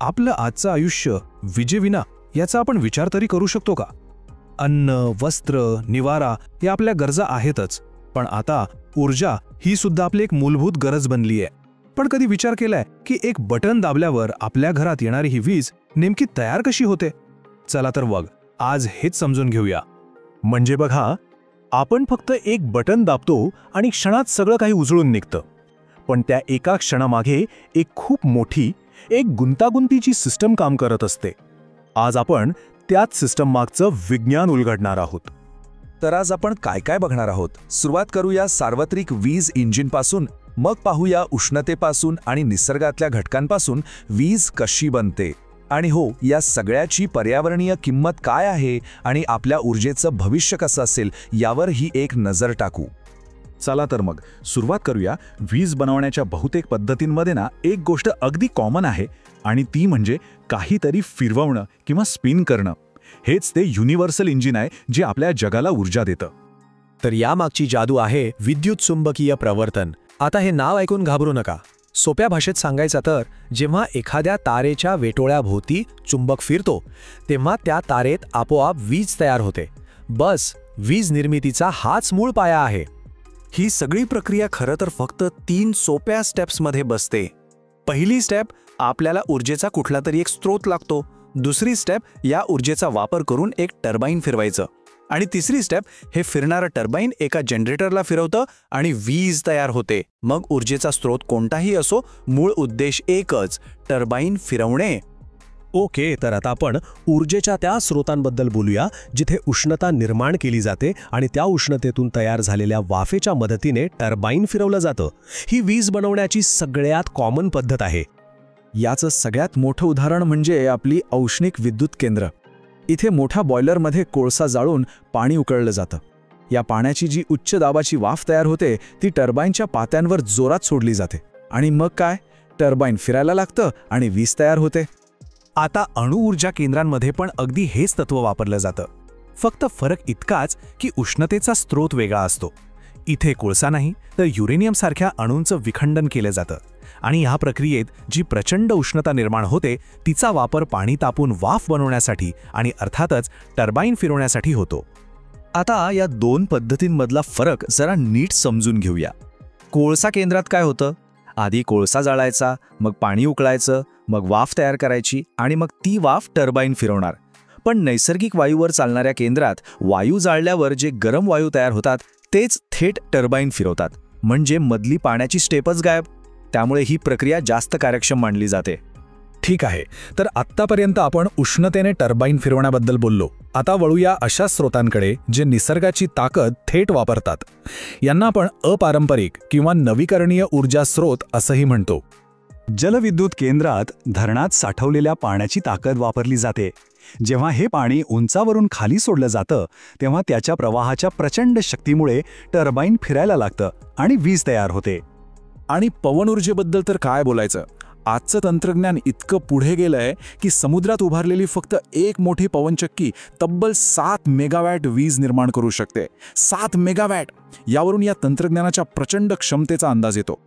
आपलं आजचं आयुष्य विजेविना याचा आपण विचार तरी करू शकतो का? अन्न, वस्त्र, निवारा या आपल्या गरजा आहेतच, पण आता ऊर्जा ही सुद्धा आपली एक मूलभूत गरज बनली आहे. पण कधी विचार केलाय की एक बटन दाबल्यावर आपल्या घरात येणारी ही वीज नेमकी तयार कशी होते? चला तर मग आज हेच समजून घेऊया. म्हणजे बघा, आपण फक्त एक बटन दाबतो आणि क्षणात सगळं काही उजळून निघतं. पण त्या एका क्षणामागे एक खूप मोठी, एक गुंतागुंतीची सिस्टम काम करत असते. आज आपण त्याच सिस्टम मागचं विज्ञान उलगडणार आहोत. तर आज आपण काय काय बघणार आहोत? सुरुवात करूया सार्वत्रिक वीज इंजिनपासून, मग पाहूया उष्णतेपासून आणि निसर्गातल्या घटकांपासून वीज कशी बनते. आणि हो, या सगळ्याची पर्यावरणीय किंमत काय आहे आणि आपल्या ऊर्जेचं भविष्य कसं असेल यावर ही एक नजर टाकू. चला तर मग सुरुवात करूया. वीज बनवण्याच्या बहुतेक पद्धतींमध्ये एक गोष्ट अगदी कॉमन आहे, आणि ती म्हणजे काहीतरी फिरवणं किंवा स्पिन करणं. हेच ते युनिव्हर्सल इंजिन आहे जे आपल्या जगाला ऊर्जा देतं. तर यामागची जादू आहे विद्युत चुंबकीय प्रवर्तन. आता हे नाव ऐकून घाबरू नका. सोप्या भाषेत सांगायचं तर, जेव्हा एखाद्या तारेच्या वेटोळ्याभोवती चुंबक फिरतो तेव्हा त्या तारेत आपोआप वीज तयार होते. बस, वीज निर्मितीचा हाच मूळ पाया आहे. ही सगळी प्रक्रिया खरं तर फक्त 3 सोप्या स्टेप्समध्ये बसते. पहिली स्टेप, आपल्याला ऊर्जेचा कुठला तरी एक स्रोत लागतो. दुसरी स्टेप, या ऊर्जेचा वापर करून एक टर्बाईन फिरवायचं. आणि तिसरी स्टेप, हे फिरणारं टर्बाईन एका जनरेटरला फिरवतं आणि वीज तयार होते. मग ऊर्जेचा स्रोत कोणताही असो, मूळ उद्देश एकच, टर्बाईन फिरवणे. ओके, तर आता आपण ऊर्जेच्या त्या स्रोतांबद्दल बोलूया जिथे उष्णता निर्माण केली जाते आणि त्या उष्णतेतून तयार झालेल्या वाफेच्या मदतीने टर्बाईन फिरवलं जातं. ही वीज बनवण्याची सगळ्यात कॉमन पद्धत आहे. याचं सगळ्यात मोठं उदाहरण म्हणजे आपली औष्णिक विद्युत केंद्र. इथे मोठ्या बॉयलरमध्ये कोळसा जाळून पाणी उकळलं जातं. या पाण्याची जी उच्च दाबाची वाफ तयार होते ती टर्बाईनच्या पात्यांवर जोरात सोडली जाते. आणि मग काय, टर्बाईन फिरायला लागतं आणि वीज तयार होते. आता अणुऊर्जा केंद्रांमध्ये पण अगदी हेच तत्त्व वापरलं जातं. फक्त फरक इतकाच की उष्णतेचा स्रोत वेगळा असतो. इथे कोळसा नाही तर युरेनियमसारख्या अणूंचं विखंडन केलं जातं. आणि ह्या प्रक्रियेत जी प्रचंड उष्णता निर्माण होते तिचा वापर पाणी तापून वाफ बनवण्यासाठी आणि अर्थातच टर्बाईन फिरवण्यासाठी होतो. आता या 2 पद्धतींमधला फरक जरा नीट समजून घेऊया. कोळसा केंद्रात काय होतं? आधी कोळसा जाळायचा, मग पाणी उकळायचं, मग वाफ तयार करायची आणि मग ती वाफ टर्बाईन फिरवणार. पण नैसर्गिक वायूवर चालणाऱ्या केंद्रात वायू जाळल्यावर जे गरम वायू तयार होतात तेच थेट टर्बाईन फिरवतात. म्हणजे मधली पाण्याची स्टेपच गायब. त्यामुळे ही प्रक्रिया जास्त कार्यक्षम मानली जाते. ठीक आहे, तर आत्तापर्यंत आपण उष्णतेने टर्बाईन फिरवण्याबद्दल बोललो. आता वळूया अशा स्रोतांकडे जे निसर्गाची ताकद थेट वापरतात. यांना आपण अपारंपरिक किंवा नवीकरणीय ऊर्जा स्रोत असंही म्हणतो. जलविद्युत केंद्रात धरणात साठवलेल्या पाण्याची ताकद वापरली जाते. जेव्हा हे पाणी उंचावरून खाली सोडलं जातं तेव्हा त्याच्या प्रवाहाच्या प्रचंड शक्तीमुळे टर्बाईन फिरायला लागतं आणि वीज तयार होते. आणि पवन ऊर्जेबद्दल तर काय बोलायचं. आजचं तंत्रज्ञान इतकं पुढे गेलंय की समुद्रात उभारलेली फक्त एक मोठी पवनचक्की तब्बल 7 मेगावॅट वीज निर्माण करू शकते. 7 मेगावॅट! यावरून या तंत्रज्ञानाच्या प्रचंड क्षमतेचा अंदाज येतो.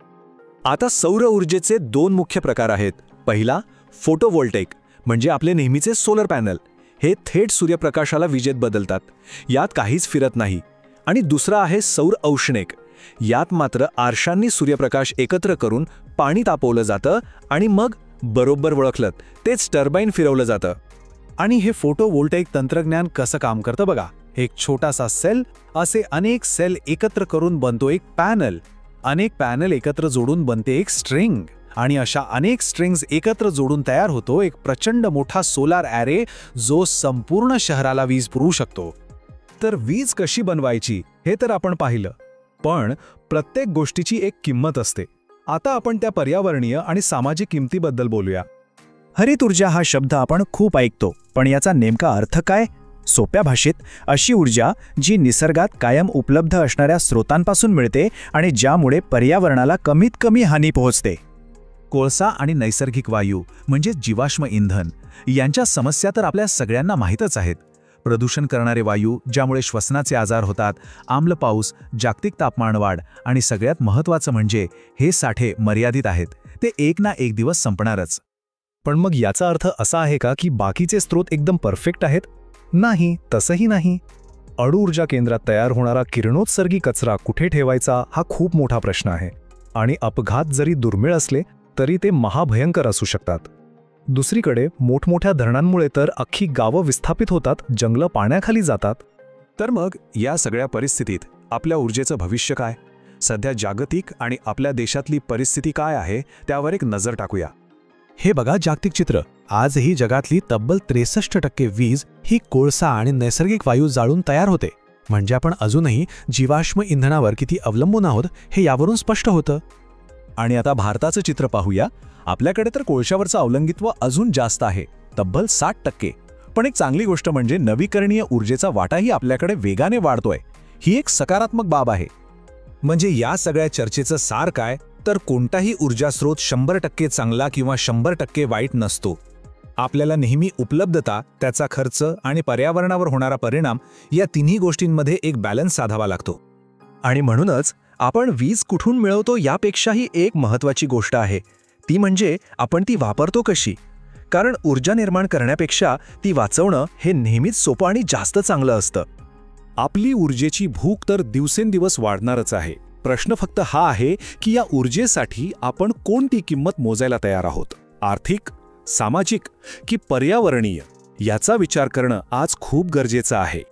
आता सौर ऊर्जेचे 2 मुख्य प्रकार आहेत. पहिला, फोटोव्होल्टेक, म्हणजे आपले नेहमीचे सोलर पॅनल. हे थेट सूर्यप्रकाशाला विजेत बदलतात. यात काहीच फिरत नाही. आणि दुसरा आहे सौर औष्णिक. यात मात्र आरशांनी सूर्यप्रकाश एकत्र करून पाणी तापवलं जातं आणि मग बरोबर ओळखलं तेच टर्बाईन फिरवलं जातं. आणि हे फोटोव्होल्टेक तंत्रज्ञान कसं काम करतं बघा. एक छोटासा सेल, असे अनेक सेल एकत्र करून बनतो एक पॅनल. अनेक पॅनल एकत्र जोडून बनते एक स्ट्रिंग. आणि अशा अनेक स्ट्रिंग्स एकत्र जोडून तयार होतो एक प्रचंड मोठा सोलार ॲरे जो संपूर्ण शहराला वीज पुरवू शकतो. तर वीज कशी बनवायची हे तर आपण पाहिलं, पण प्रत्येक गोष्टीची एक किंमत असते. आता आपण त्या पर्यावरणीय आणि सामाजिक किमतीबद्दल बोलूया. हरित ऊर्जा हा शब्द आपण खूप ऐकतो, पण याचा नेमका अर्थ काय? सोप्या भाषेत, अशी ऊर्जा जी निसर्गात कायम उपलब्ध असणाऱ्या स्रोतांपासून मिळते आणि ज्यामुळे पर्यावरणाला कमीत कमी हानी पोहोचते. कोळसा आणि नैसर्गिक वायू म्हणजे जीवाश्म इंधन यांच्या समस्या तर आपल्या सगळ्यांना माहीतच आहेत. प्रदूषण करणारे वायू ज्यामुळे श्वसनाचे आजार होतात, आम्ल पाऊस, जागतिक तापमानवाढ आणि सगळ्यात महत्त्वाचं म्हणजे हे साठे मर्यादित आहेत. ते एक ना एक दिवस संपणारच. पण मग याचा अर्थ असा आहे का की बाकीचे स्रोत एकदम परफेक्ट आहेत? नाही, तसंही नाही. अणु ऊर्जा केंद्रात तयार होणारा किरणोत्सर्गी कचरा कुठे ठेवायचा हा खूप मोठा प्रश्न आहे. आणि अपघात जरी दुर्मिळ असले तरी ते महाभयंकर असू शकतात. दुसरीकडे मोठमोठ्या धरणांमुळे तर अख्खी गावं विस्थापित होतात, जंगलं पाण्याखाली जातात. तर मग या सगळ्या परिस्थितीत आपल्या ऊर्जेचं भविष्य काय? सध्या जागतिक आणि आपल्या देशातली परिस्थिती काय आहे त्यावर एक नजर टाकूया. हे बघा जागतिक चित्र. आजही जगातली तब्बल 63% वीज ही कोळसा आणि नैसर्गिक वायू जाळून तयार होते. म्हणजे आपण अजूनही जीवाश्म इंधनावर किती अवलंबून आहोत हे यावरून स्पष्ट होतं. आणि आता भारताचं चित्र पाहूया. आपल्याकडे तर कोळशावरचं अवलंबित्व अजून जास्त आहे, तब्बल 60%. पण एक चांगली गोष्ट म्हणजे नवीकरणीय ऊर्जेचा वाटाही आपल्याकडे वेगाने वाढतोय. ही एक सकारात्मक बाब आहे. म्हणजे या सगळ्या चर्चेचं सार काय? तर कोणताही ऊर्जा स्रोत 100% चांगला किंवा 100% वाईट नसतो. आपल्याला नेहमी उपलब्धता, त्याचा खर्च आणि पर्यावरणावर होणारा परिणाम या तिन्ही गोष्टींमध्ये एक बॅलन्स साधावा लागतो. आणि म्हणूनच आपण वीज कुठून मिळवतो यापेक्षाही एक महत्त्वाची गोष्ट आहे, ती म्हणजे आपण ती वापरतो कशी. कारण ऊर्जा निर्माण करण्यापेक्षा ती वाचवणं हे नेहमीच सोपं आणि जास्त चांगलं असतं. आपली ऊर्जेची भूक तर दिवसेंदिवस वाढणारच आहे. प्रश्न फक्त हा आहे की या ऊर्जेसाठी आपण कोणती किंमत मोजायला तयार आहोत. आर्थिक, सामाजिक की पर्यावरणीय, याचा विचार करणं आज खूप गरजेचं आहे.